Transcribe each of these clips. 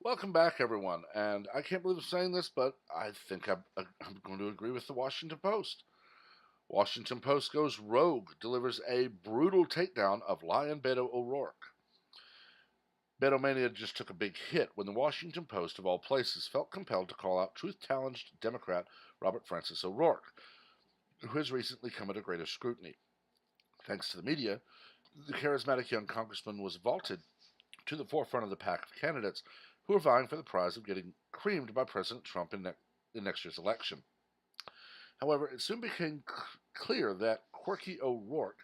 Welcome back, everyone. And I can't believe I'm saying this, but I think I'm going to agree with the Washington Post. Washington Post goes rogue, delivers a brutal takedown of Lion Beto O'Rourke. Beto Mania just took a big hit when the Washington Post, of all places, felt compelled to call out truth-challenged Democrat Robert Francis O'Rourke, who has recently come under greater scrutiny. Thanks to the media, the charismatic young congressman was vaulted to the forefront of the pack of candidates who are vying for the prize of getting creamed by President Trump in next year's election. However, it soon became clear that quirky O'Rourke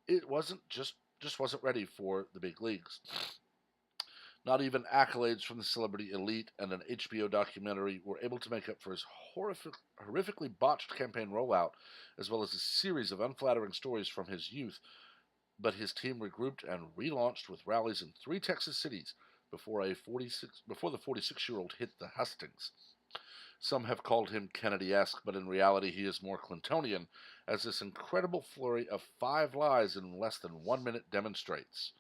it wasn't just wasn't ready for the big leagues. Not even accolades from the celebrity elite and an HBO documentary were able to make up for his horrifically botched campaign rollout, as well as a series of unflattering stories from his youth. But his team regrouped and relaunched with rallies in three Texas cities before the 46-year-old hit the hustings. Some have called him Kennedy-esque, but in reality he is more Clintonian, as this incredible flurry of 5 lies in less than 1 minute demonstrates.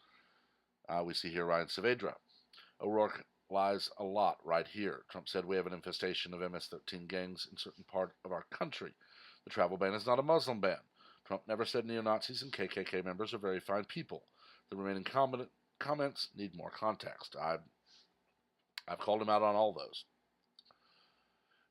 We see here Ryan Saavedra. O'Rourke lies a lot right here. Trump said we have an infestation of MS-13 gangs in certain part of our country. The travel ban is not a Muslim ban. Trump never said neo-Nazis and KKK members are very fine people. The remaining comments need more context. I've called him out on all those.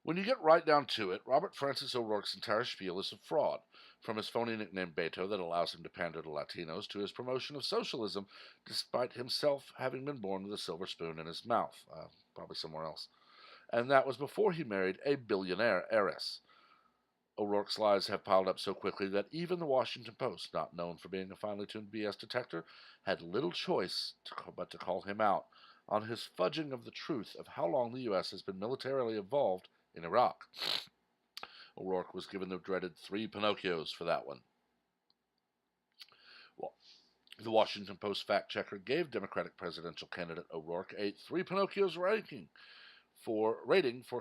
When you get right down to it, Robert Francis O'Rourke's entire spiel is a fraud, from his phony nickname Beto that allows him to pander to Latinos to his promotion of socialism, despite himself having been born with a silver spoon in his mouth, probably somewhere else. And that was before he married a billionaire heiress. O'Rourke's lies have piled up so quickly that even the Washington Post, not known for being a finely tuned BS detector, had little choice but to call him out on his fudging of the truth of how long the U.S. has been militarily involved in Iraq. O'Rourke was given the dreaded 3 Pinocchios for that one. Well, the Washington Post fact checker gave Democratic presidential candidate O'Rourke a 3 Pinocchios rating for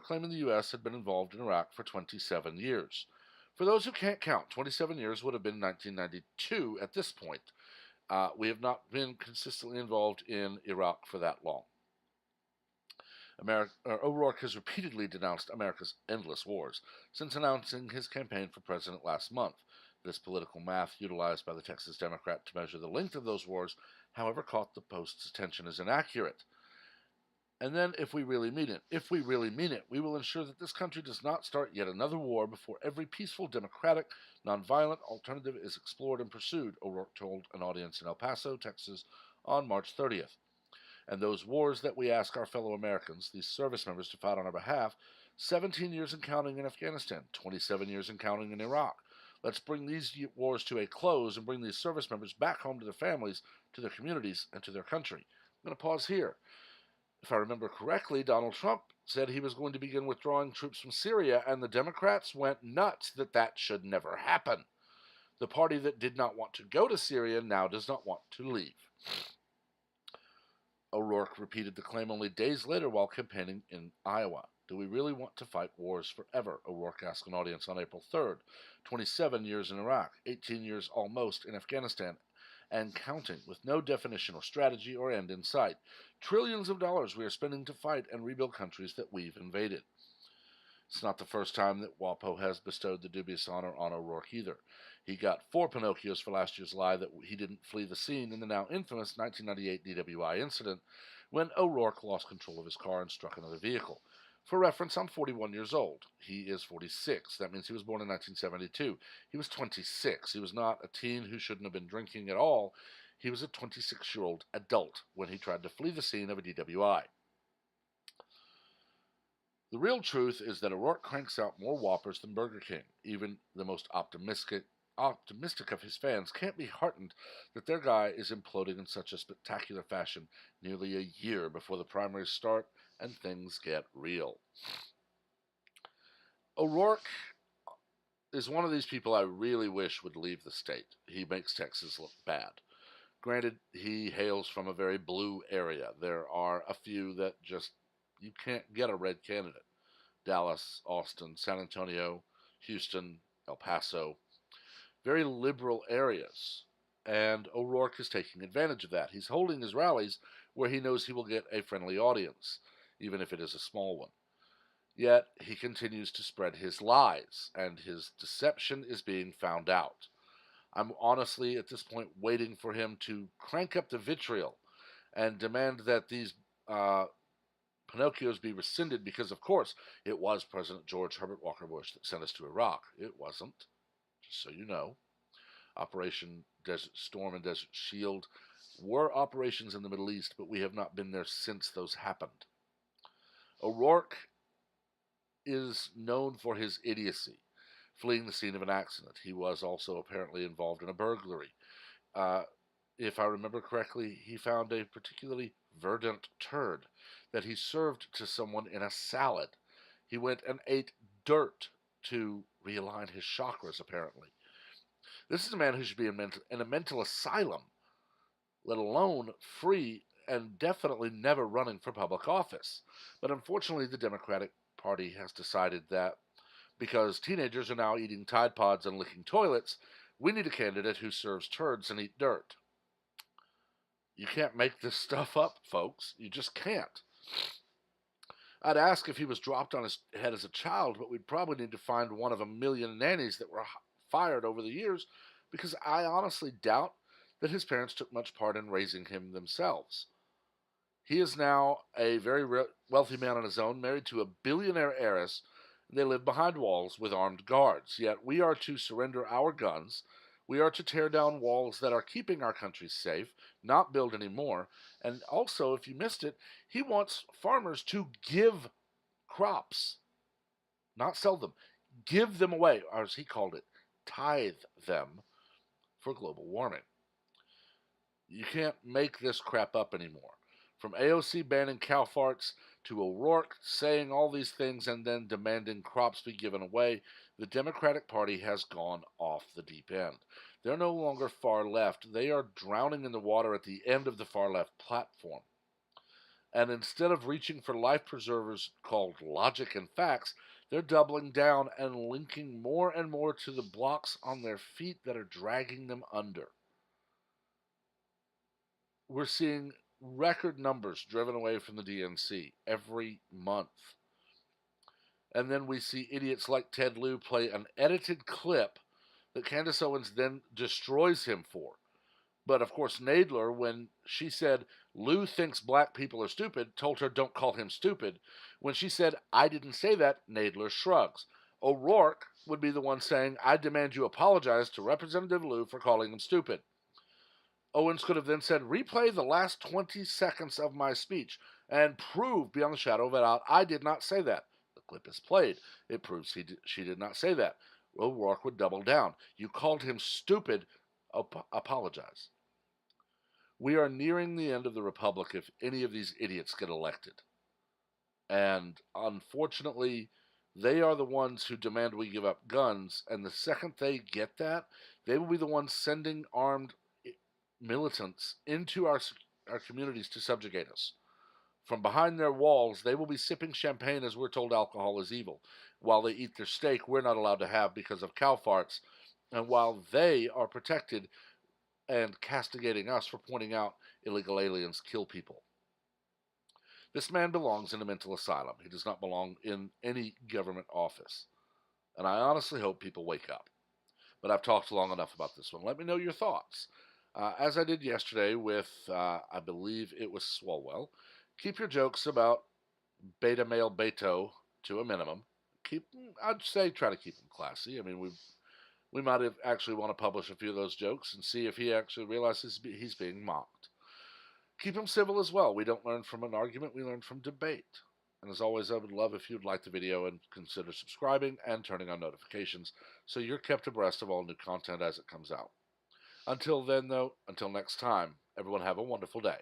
claiming the U.S. had been involved in Iraq for 27 years. For those who can't count, 27 years would have been 1992 at this point. We have not been consistently involved in Iraq for that long. O'Rourke has repeatedly denounced America's endless wars since announcing his campaign for president last month. This political math utilized by the Texas Democrat to measure the length of those wars, however, caught the Post's attention as inaccurate. And then, if we really mean it, we will ensure that this country does not start yet another war before every peaceful, democratic, nonviolent alternative is explored and pursued, O'Rourke told an audience in El Paso, Texas, on March 30th. And those wars that we ask our fellow Americans, these service members, to fight on our behalf, 17 years and counting in Afghanistan, 27 years and counting in Iraq. Let's bring these wars to a close and bring these service members back home to their families, to their communities, and to their country. I'm going to pause here. If I remember correctly, Donald Trump said he was going to begin withdrawing troops from Syria, and the Democrats went nuts that that should never happen. The party that did not want to go to Syria now does not want to leave. O'Rourke repeated the claim only days later while campaigning in Iowa. Do we really want to fight wars forever? O'Rourke asked an audience on April 3rd. 27 years in Iraq, 18 years almost in Afghanistan, and counting, with no definition or strategy or end in sight. Trillions of dollars we are spending to fight and rebuild countries that we've invaded. It's not the first time that WaPo has bestowed the dubious honor on O'Rourke either. He got 4 Pinocchios for last year's lie that he didn't flee the scene in the now infamous 1998 DWI incident when O'Rourke lost control of his car and struck another vehicle. For reference, I'm 41 years old. He is 46. That means he was born in 1972. He was 26. He was not a teen who shouldn't have been drinking at all. He was a 26-year-old adult when he tried to flee the scene of a DWI. The real truth is that O'Rourke cranks out more Whoppers than Burger King. Even the most optimistic of his fans can't be heartened that their guy is imploding in such a spectacular fashion nearly a year before the primaries start and things get real. O'Rourke is one of these people I really wish would leave the state. He makes Texas look bad. Granted, he hails from a very blue area. There are a few that just, you can't get a red candidate. Dallas, Austin, San Antonio, Houston, El Paso. Very liberal areas. And O'Rourke is taking advantage of that. He's holding his rallies where he knows he will get a friendly audience. even if it is a small one. Yet he continues to spread his lies, and his deception is being found out. I'm honestly, at this point, waiting for him to crank up the vitriol and demand that these uh, Pinocchios be rescinded because, of course, it was President George Herbert Walker Bush that sent us to Iraq. It wasn't, just so you know. Operation Desert Storm and Desert Shield were operations in the Middle East, but we have not been there since those happened. O'Rourke is known for his idiocy, fleeing the scene of an accident. He was also apparently involved in a burglary. Uh, if I remember correctly, he found a particularly verdant turd that he served to someone in a salad. He went and ate dirt to realign his chakras, apparently. This is a man who should be in a mental asylum, let alone free and definitely never running for public office. But unfortunately, the Democratic Party has decided that because teenagers are now eating Tide Pods and licking toilets, we need a candidate who serves turds and eat dirt. You can't make this stuff up, folks. You just can't. I'd ask if he was dropped on his head as a child, but we'd probably need to find one of a million nannies that were fired over the years, because I honestly doubt that his parents took much part in raising him themselves. He is now a very wealthy man on his own, married to a billionaire heiress, and they live behind walls with armed guards. Yet we are to surrender our guns. We are to tear down walls that are keeping our country safe, not build any more. And also, if you missed it, he wants farmers to give crops, not sell them, give them away, or as he called it, tithe them for global warming. You can't make this crap up anymore. From AOC banning cow farts to O'Rourke saying all these things and then demanding crops be given away, the Democratic Party has gone off the deep end. They're no longer far left. They are drowning in the water at the end of the far left platform. And instead of reaching for life preservers called logic and facts, they're doubling down and linking more and more to the blocks on their feet that are dragging them under. We're seeing record numbers driven away from the DNC every month. And then we see idiots like Ted Lieu play an edited clip that Candace Owens then destroys him for. But of course, Nadler, when she said Lieu thinks black people are stupid, told her don't call him stupid. When she said, I didn't say that, Nadler shrugs. O'Rourke would be the one saying, I demand you apologize to Representative Lieu for calling him stupid. Owens could have then said, replay the last 20 seconds of my speech and prove beyond the shadow of a doubt I did not say that. The clip is played. It proves she did not say that. O'Rourke would double down. You called him stupid. Apologize. We are nearing the end of the republic if any of these idiots get elected. And unfortunately, they are the ones who demand we give up guns. And the second they get that, they will be the ones sending armed militants into our communities to subjugate us. From behind their walls, they will be sipping champagne as we're told alcohol is evil, while they eat their steak we're not allowed to have because of cow farts, and while they are protected and castigating us for pointing out illegal aliens kill people. This man belongs in a mental asylum. He does not belong in any government office. And I honestly hope people wake up. But I've talked long enough about this one. Let me know your thoughts. As I did yesterday with, I believe it was Swalwell, keep your jokes about beta male Beto to a minimum. I'd say try to keep them classy. I mean, we might have actually want to publish a few of those jokes and see if he actually realizes he's being mocked. Keep them civil as well. We don't learn from an argument, we learn from debate. And as always, I would love if you'd like the video and consider subscribing and turning on notifications so you're kept abreast of all new content as it comes out. Until then, though, until next time, everyone have a wonderful day.